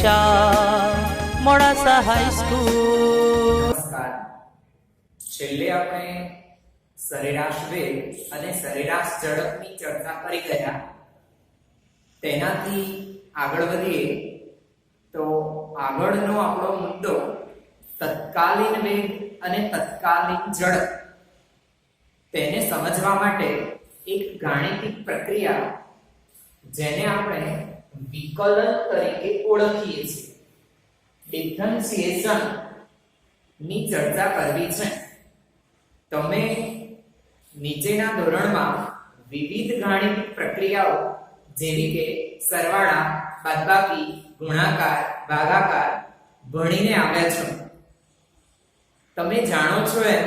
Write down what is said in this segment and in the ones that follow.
દિશા Modasa high school. નમસ્કાર। છેલ્લે આપણે સરેરાશ વેગ અને સરેરાશ ઝડપની ચર્ચા કરી ગયા। તેનાથી આગળ વધીએ તો આગળનો આપણો મુદ્દો તત્કાલીન વેગ અને તત્કાલીન ઝડપ। તેને સમજવા માટે એક ગાણિતિક પ્રક્રિયા જેને આપણે વિકલન તરીકે ઓળખીએ છીએ, ડિફરન્શિએશન ની ચર્ચા કરવી છે। તમે નીચેના ધોરણમાં વિવિધ ગાણિતિક પ્રક્રિયાઓ જેવી કે સરવાળા, બાદબાકી, ગુણાકાર, ભાગાકાર ભણીને આવ્યા છો। તમે જાણો છો એમ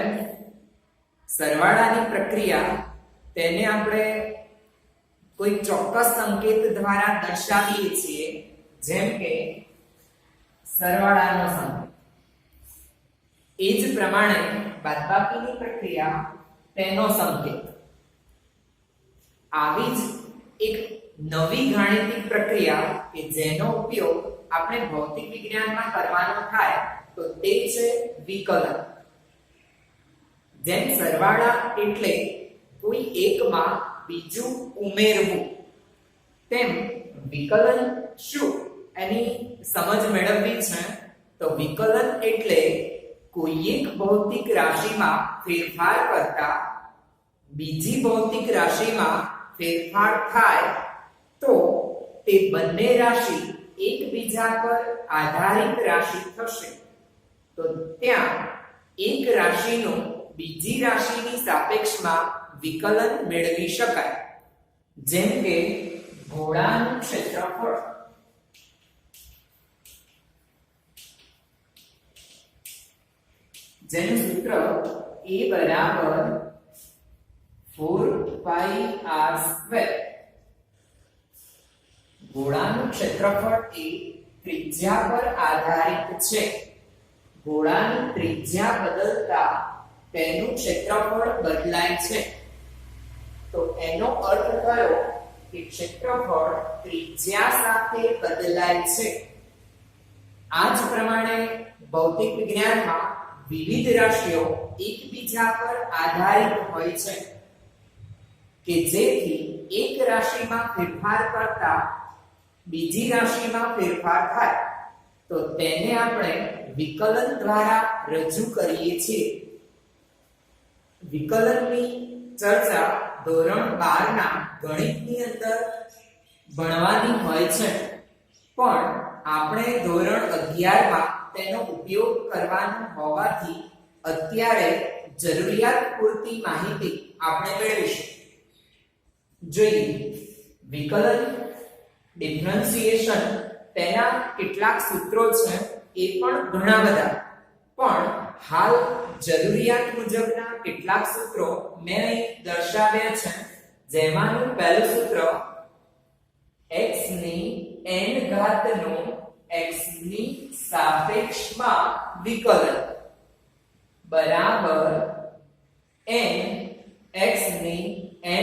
સરવાળાની પ્રક્રિયા તેને આપણે કોઈ ચોક્કસ સંકેત દ્વારા દર્શાવીએ છીએ, જેમ કે સરવાળાનો સંકેત। એ જ પ્રમાણે બાદબાકીની પ્રક્રિયા તેનો સંકેત। આવી જ એક નવી ગાણિતિક પ્રક્રિયા કે જેનો ઉપયોગ આપણે ભૌતિક વિજ્ઞાનમાં કરવાનો થાય તો તે છે વિકલન। જેમ સરવાળા એટલે કોઈ એકમાં બીજું ઉમેરવું, તેમ વિકલન શું એની સમજ મેળવવી છે તો વિકલન એટલે કોઈ એક ભૌતિક રાશિમાં ફેરફાર કરતા બીજી ભૌતિક રાશિમાં ફેરફાર થાય તો તે બંને રાશિ એકબીજા પર આધારિત રાશિ થશે। તો ત્યાં એક રાશિનું બીજી રાશિની સાપેક્ષમાં વિકલન મેળવી શકાય। જેમ કે ગોળાનું ક્ષેત્રફળ જેનું સૂત્ર A બરાબર 4πr²। ગોળાનું ક્ષેત્રફળ એ ત્રિજ્યા પર આધારિત છે। ગોળાની ત્રિજ્યા બદલતા તેનું ક્ષેત્રફળ બદલાય છે। તો એનો અર્થ થયો કે ક્ષેત્રફળ ત્રિજ્યા સાથે બદલાય છે। આ જ પ્રમાણે ભૌતિક વિજ્ઞાનમાં વિવિધ રાશિઓ એકબીજા પર આધારિત હોય છે કે જેથી એક રાશિમાં ફેરફાર કરતા બીજી રાશિમાં ફેરફાર થાય તો તેને આપણે વિકલન દ્વારા રજૂ કરીએ છીએ। વિકલનની ચર્ચા ધોરણ 12 ના ગણિતની અંદર ભણવાની હોય છે, પણ આપણે ધોરણ 11 માં તેનો ઉપયોગ કરવાનો હોવાથી અત્યારે જરૂરિયાત પૂરતી માહિતી આપણે મેળવીશું। જોઈએ વિકલન, ડિફરન્શિએશન, તેના કેટલાક સૂત્રો છે, એ પણ ઘણા બધા, પણ હાલ જરૂરિયાત મુજબના કેટલાક સૂત્રો મેં અહીં દર્શાવ્યા છે। જેમાંનું પહેલું સૂત્ર x ની n ઘાતનું x ની સાપેક્ષમાં વિકલન બરાબર n x ની n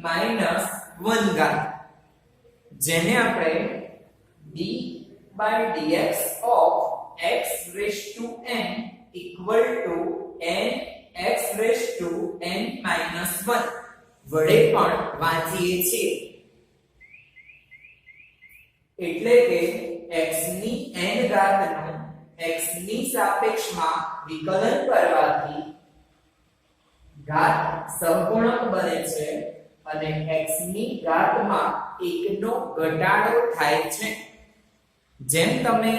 -1 ઘાત, જેને આપણે d/dx of x raised to n equal to nx⁻n -1 વડે પણ વાંચીએ છીએ। એટલે કે x ની n ઘાતનું x ની સાપેક્ષમાં વિકલન કરવાથી ઘાત સહગુણક બને છે અને x ની ઘાતમાં 1 નો ઘટાડો થાય છે। જેમ તમે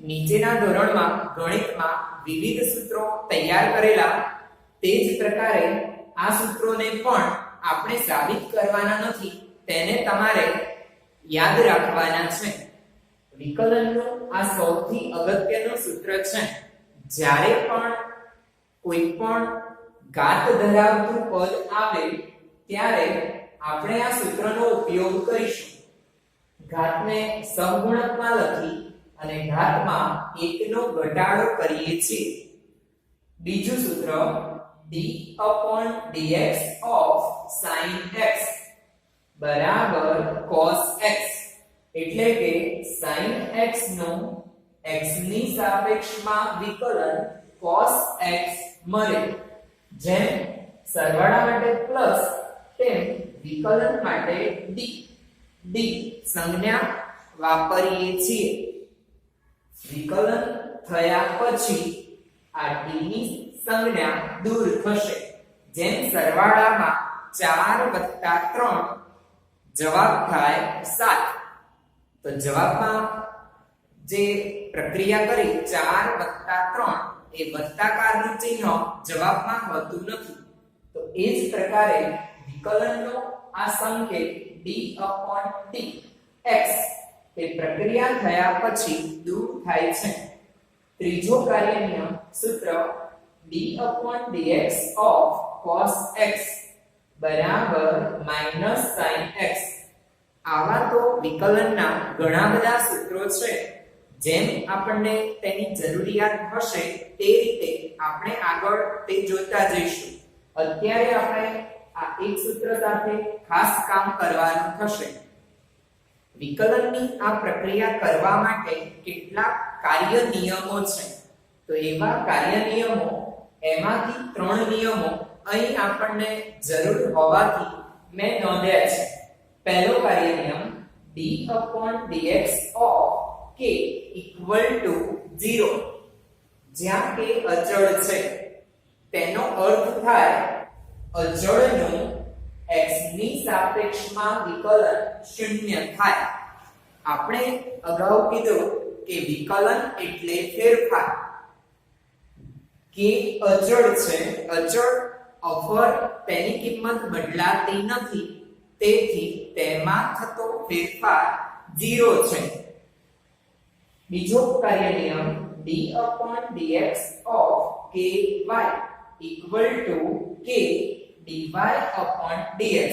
નીચેના ધોરણમાં ગણિતમાં વિવિધ સૂત્રો તૈયાર કરેલા, તે જ પ્રકારે આ સૂત્રોને પણ આપણે સાબિત કરવાના નથી, તેને તમારે યાદ રાખવાના છે। વિકલનનું આ સૌથી અગત્યનું સૂત્ર છે। જ્યારે પણ કોઈ પણ ઘાત ધરાવતું પદ આવે ત્યારે આપણે આ સૂત્રનો ઉપયોગ કરીશું। ઘાતને સહગુણકમાં લખી અને ઘાતમાં 1 નો ઘટાડો કરીએ છીએ। બીજું સૂત્ર d/dx of sin x બરાબર cos x, એટલે કે sin x નું x ની સાપેક્ષમાં વિકલન cos x મળે. જેમ સરવાળા માટે પ્લસ તેમ વિકલન માટે d સંજ્ઞા વાપરીએ છીએ. વિકલન થયા પછી આ d ની સંજ્ઞા દૂર થશે. જેમ સરવાળામાં 4 + 3 જવાબ થાય 7. તો જવાબમાં જે પ્રક્રિયા કરી 4 + 3 એ વત્તાકારનું ચિહ્ન જવાબમાં હોતું નથી. તો એ જ પ્રકારે વિકલનનો આ સંકેત d/dx એ પ્રક્રિયા થયા પછી દૂર થાય છે. ત્રીજો કાર્ય નિયમ સૂત્ર d/dx of cos x બરાબર -sin x. આવા તો વિકલનના ઘણા બધા સૂત્રો છે. જેમ આપણને તેની જરૂરિયાત હશે તે રીતે આપણે આગળ તે જોતા જઈશું. અત્યારે આપણે આ એક સૂત્ર સાથે ખાસ કામ કરવાનું થશે. વિકલનની આ પ્રક્રિયા કરવા માટે કેટલાક કાર્ય નિયમો છે. તો એવા કાર્ય નિયમો એમાંથી 3 નિયમો અહીં આપણને જરૂર હોવાથી મેં નોંધ્યા છે. પહેલો કાર્ય નિયમ d/dx of k = 0 જ્યાં k અચળ છે. તેનો અર્થ થાય અચળનું x ની સાપેક્ષમાં વિકલન 0 થાય. આપણે અગાઉ કીધું કે વિકલન એટલે ફેરફાર. k અચળ છે. અચળ અફર તેની કિંમત બદલાતી નથી, તેથી તેમાં થતો ફેરફાર 0 છે. બીજો કાર્ય નિયમ d/dx of ky = k dy/dx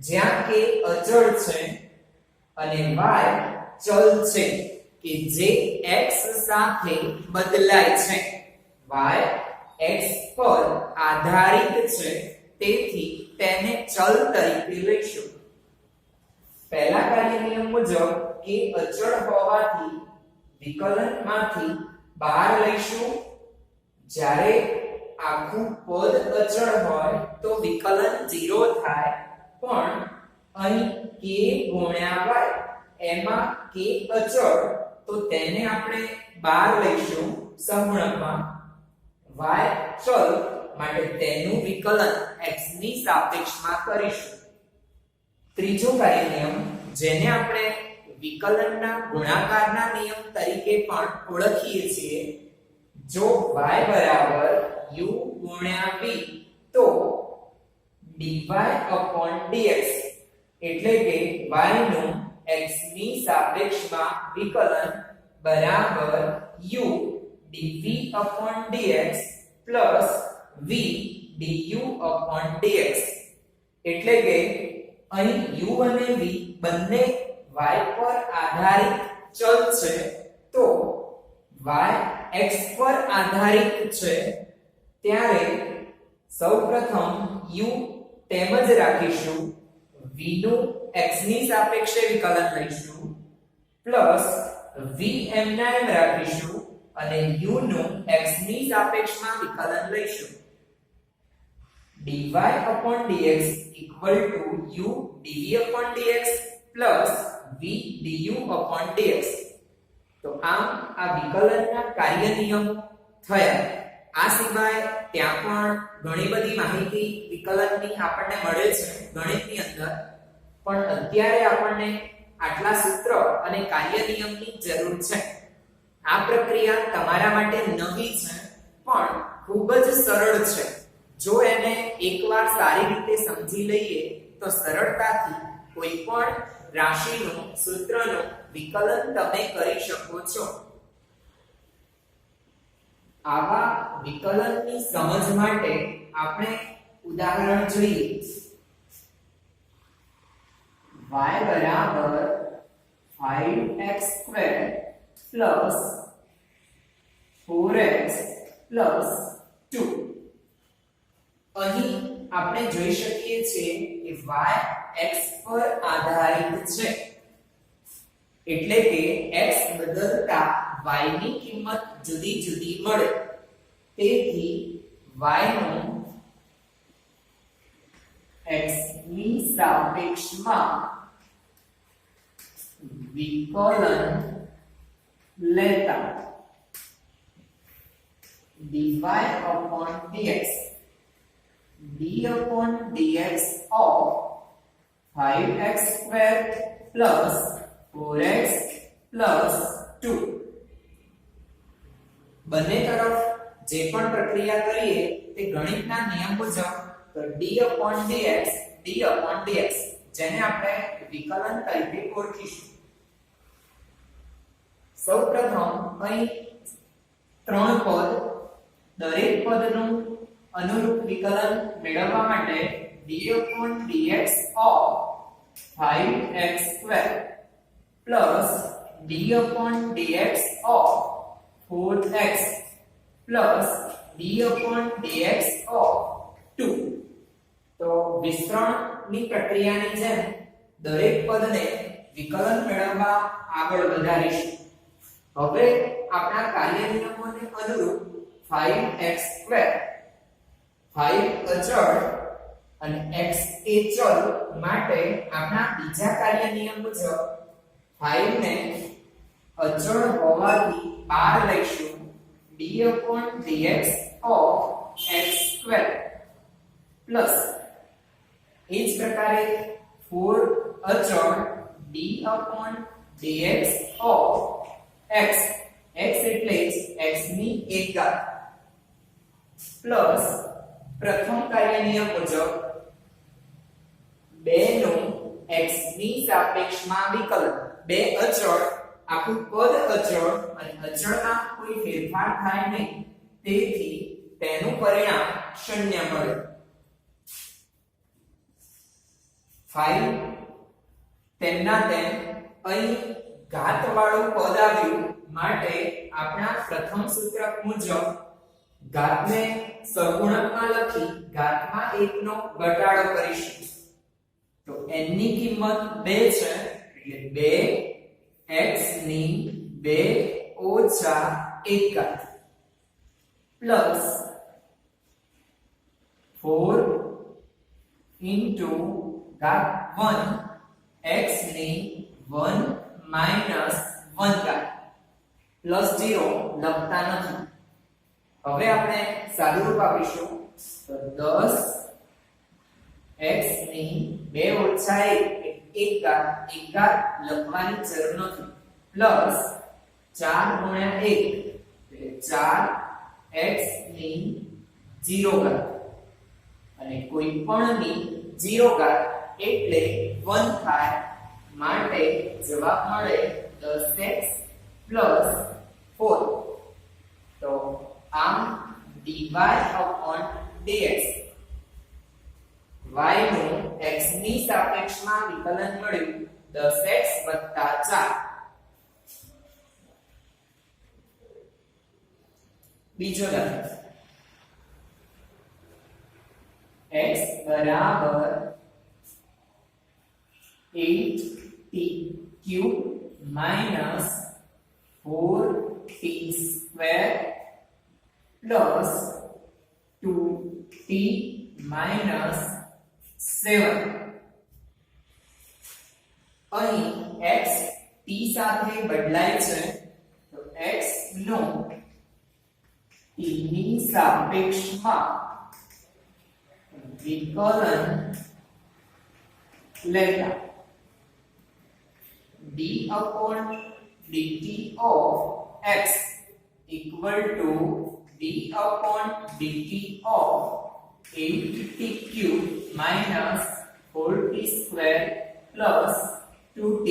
જ્યાં k અચળ છે અને y ચલ છે કે જે x સાથે બદલાય છે. y x પર આધારિત છે, તેથી તેને ચલ તરીકે લઈશું. પહેલા કાર્ય નિયમ મુજબ k અચળ હોવાથી વિકલનમાંથી બહાર લઈશું. જ્યારે આખું પદ અચળ હોય તો વિકલન 0 થાય, પણ અહીં k ગુણ્યા y એમાં k અચળ તો તેને આપણે બહાર લઈશું સહગુણકમાં. y ચલ માટે તેનું વિકલન x ની સાપેક્ષમાં કરીશું. ત્રીજો કાર્ય નિયમ જેને આપણે વિકલનના ગુણાકારના નિયમ તરીકે પણ ઓળખીએ છીએ. જો y બરાબર u ગુણ્યા v તો dy/dx એટલે કે y નું x ની સાપેક્ષમાં વિકલન બરાબર u dv/dx plus v du/dx. એટલે કે અહીં u અને v બંને y પર આધારિત ચલ છે, તો y x પર આધારિત છે. ત્યારે સૌપ્રથમ u તેમજ રાખીશું, v નું x ની સાપેક્ષે વિકલન લઈશું પ્લસ v એમના એમ રાખીશું અને u નું x ની સાપેક્ષમાં વિકલન લઈશું. dy/dx = u dv/dx plus v du/dx. તો આમ આ વિકલનના કાર્ય નિયમ થયા. આ સિવાય ત્યાં પણ ઘણી બધી માહિતી વિકલનની આપણને મળે છે ગણિતની અંદર, પણ અત્યારે આપણને આટલા સૂત્ર અને કાર્ય નિયમની જરૂર છે. આ પ્રક્રિયા તમારા માટે નવી છે, પણ ખૂબ જ સરળ છે. જો એને એકવાર સારી રીતે સમજી લઈએ તો સરળતાથી કોઈ પણ રાશિનું સૂત્રનું વિકલન તમે કરી શકો છો. આવા વિકલનની સમજ માટે આપણે ઉદાહરણ જોઈએ. y બરાબર 5x² plus 4x plus 2. અહીં આપણે જોઈ શકીએ છીએ કે y x પર આધારિત છે. એટલે કે x બદલતા y ની કિંમત જુદી જુદી મળે. તેથી y નું x ની સાપેક્ષમાં વિકલન લેતા dy upon dx dx of 5x square plus 4x plus 2 બંને તરફ જે પણ પ્રક્રિયા કરીએ તે ગણિતના નિયમ મુજબ તો d upon dx જેને આપણે વિકલન તરીકે ઓળખીશું. સૌપ્રથમ અહીં ત્રણ પદ, દરેક પદનું અનુરૂપ વિકલન મેળવવા માટે d upon dx of 5x square plus d upon dx of 4x plus d upon dx of 2. તો વિસ્તરણની પ્રક્રિયાની જેમ દરેક પદને વિકલન મેળવવા આગળ વધારીશું. હવે આપણા કાર્ય નિયમોને અનુરૂપ 5x square 5 અચળ અને x એ ચલ માટે આપણા બીજા કાર્ય નિયમ મુજબ 5 ને અચળ હોવાથી બહાર લઈશું d upon dx of x square plus એ જ પ્રકારે 4 અચળ d upon dx of x એટલે x ની એક ઘાત પ્લસ પ્રથમ કાર્ય નિયમ મુજબ 2 નું x ની સાપેક્ષમાં વિકલન. 2 અચળ, આખું પદ અચળ અને અચળમાં કોઈ ફેરફાર થાય નહીં, તેથી તેનું પરિણામ શૂન્ય મળે. 5 તેમના તેમ અહીં ઘાતવાળું પદ આવ્યું માટે આપણા પ્રથમ સૂત્ર મુજબ ઘાતને સહગુણકમાં લખી ઘાતમાં 1 નો ઘટાડો કરીશું. તો n ની કિંમત 2 છે એટલે 2x ની 2 ઓછા 1 ઘાત પ્લસ 4 into ઘાત 1 x ની 1 minus 1 ઘાત પ્લસ 0 લખતા નથી. હવે આપણે સાદુરૂપ આપીશું તો 10 x ની 2 ઓછા 1 ઘાત લખવાની જરૂર નથી પ્લસ 4 ગુણ્યા 1 એટલે 4x ની 0 ઘાત અને કોઈ પણ ની 0 ઘાત એટલે 1 થાય માટે જવાબ મળે 10x 4. તો આમ dy upon dx y નું x ની સાપેક્ષમાં વિકલન મળ્યું 10x 4. બીજો દાખલો x બરાબર 8t cube minus 4t square plus 2t minus 7. અહીં x t સાથે બદલાય છે તો x નો t ની સાપેક્ષમાં વિકલન લેતા d upon dt of x equal to d upon dt of 8t cube minus 4t square plus 2t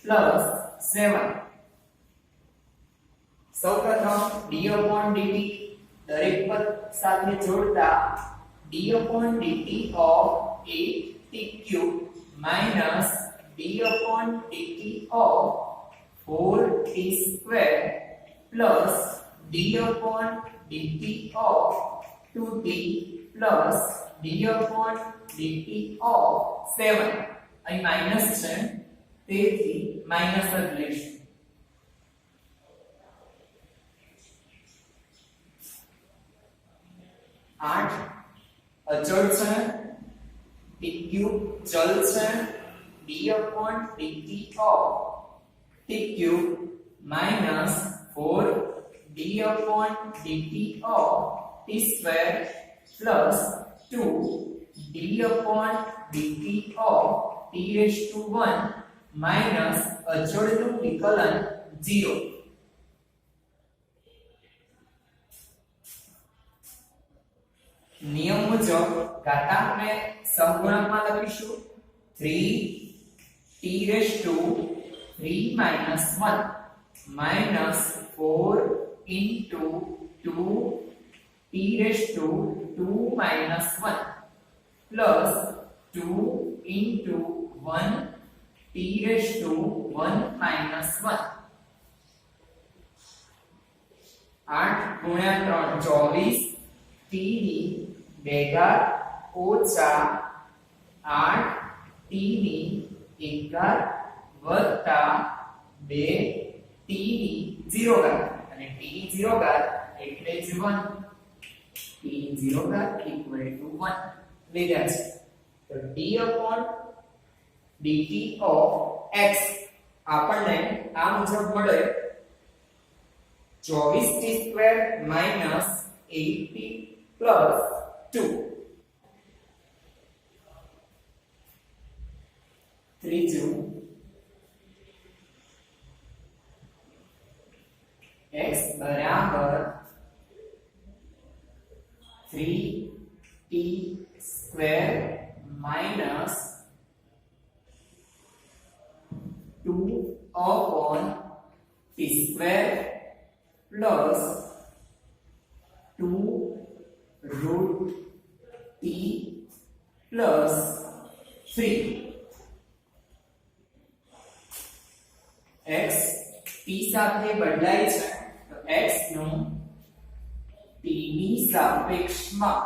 plus 7. સૌપ્રથમ d upon dt દરેક પદ સાથે જોડતા d upon dt of 8t cube minus d upon dt of 4t square plus d upon dt of 2t plus d upon dt of 7. અહીં minus છે તેથી minus જ લઈશું. આઠ અચળ છે, t ક્યુબ ચલ છે, d/dt of t cube minus 4d/dt of t square plus 2d/dt of t raised to 1 minus અચળનું વિકલન 0. નિયમ મુજબ ઘાતાંકને સહગુણકમાં લખીશું 3t raised to 3 minus 1 minus 4 into 2t raised to 2 minus 1 plus 2 into 1t raised to 1 minus 1. 8 ગુણ્યા 3 24 t ની 2 ઘાત ઓછા 8 t ની 1 ઘાત વત્તા 2 t ની 0 ઘાત અને t ની 0 ઘાત એટલે જ 1. t ની 0 ઘાત equal to 1 લીધા છે. તો d/dt of x આપણને આ મુજબ મળે 24t² minus 8t plus 2. ત્રીજું x બરાબર 3t² minus 2/t² plus 2√t plus 3. x t સાથે બદલાય છે તો x નું t ની સાપેક્ષમાં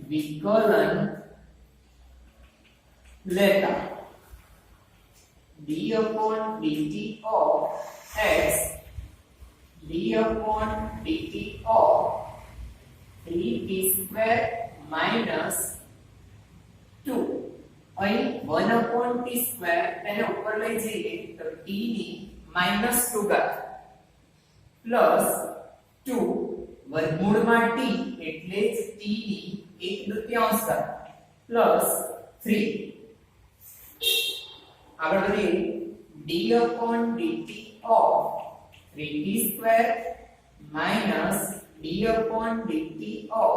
વિકલન લેતા d/dt of x d/dt of 3t² minus 2 અહીં 1/t² એને ઉપર લઈ જઈએ તો t ની -2 ઘાત પ્લસ 2 વર્ગમૂળમાં t એટલે જ t ની 1/2 ઘાત પ્લસ 3. આગળ વધીએ d/dt of 3t² minus d/dt of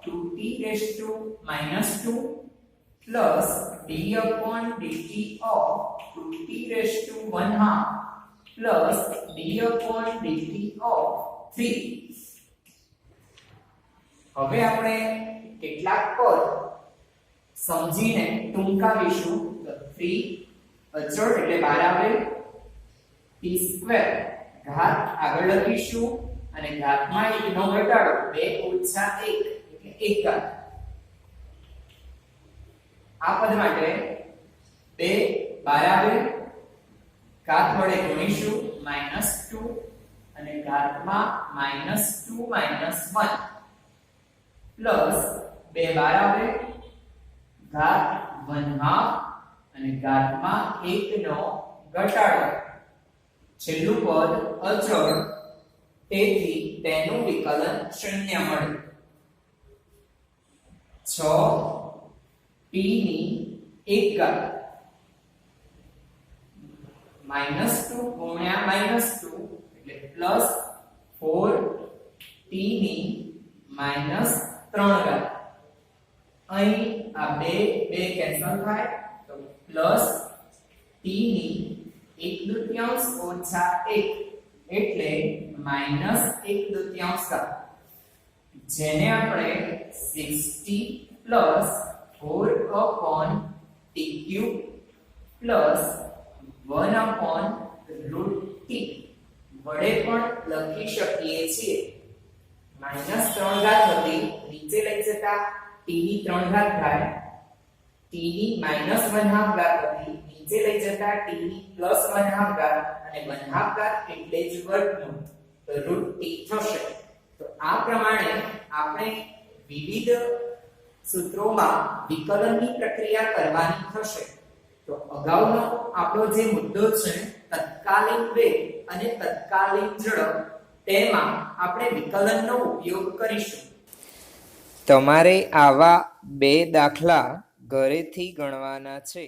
2t raised to -2 plus d/dt of 2t raised to 1/2 plus d/dt of 3. હવે આપણે કેટલાક પદ સમજીને ટૂંકાવીશું. તો 3 અચળ એટલે 12 આવે, t² ઘાત આગળ લખીશું અને ઘાતમાં 1 નો ઘટાડો 2 - 1 એટલે 1 ઘાત. આ પદ માટે 2 12 આવે, ઘાત વડે ગુણીશું -2 અને ઘાતમાં -2 - 1 પ્લસ 2 12 આવે, ઘાત 1/2 અને ઘાતમાં 1 નો ઘટાડો. છેલ્લું પદ અચળ તેથી તેનું વિકલન 0 મળે. 6t ની 1 ઘાત -2 ગુણ્યા -2 એટલે પ્લસ 4t ની -3 ઘાત. અહીં આ 2 કેન્સલ થાય તો પ્લસ t ની 1/2 ઓછા 1 એટલે -1/2 ઘાત, જેને આપણે 60 plus 4/t cube plus 1/√t વડે પણ લખી શકીએ છીએ. -3 ઘાત હતી નીચે લઈ જતા t ની 3 ઘાત થાય t ની -1/2 ઘાત હતી નીચે લઈ જતા t ની +1/2 ઘાત અને 1/2 ઘાત એટલે જ વર્ગમૂળ √t થશે. તો આ પ્રમાણે આપણે વિવિધ સૂત્રોમાં વિકલનની પ્રક્રિયા કરવાની થશે. તો અગાઉનો આપણો જે મુદ્દો છે તત્કાલીન વેગ અને તત્કાલીન ઝડપ તેમાં આપણે વિકલનનો ઉપયોગ કરીશું. તમારે આવા 2 દાખલા ઘરેથી ગણવાના છે.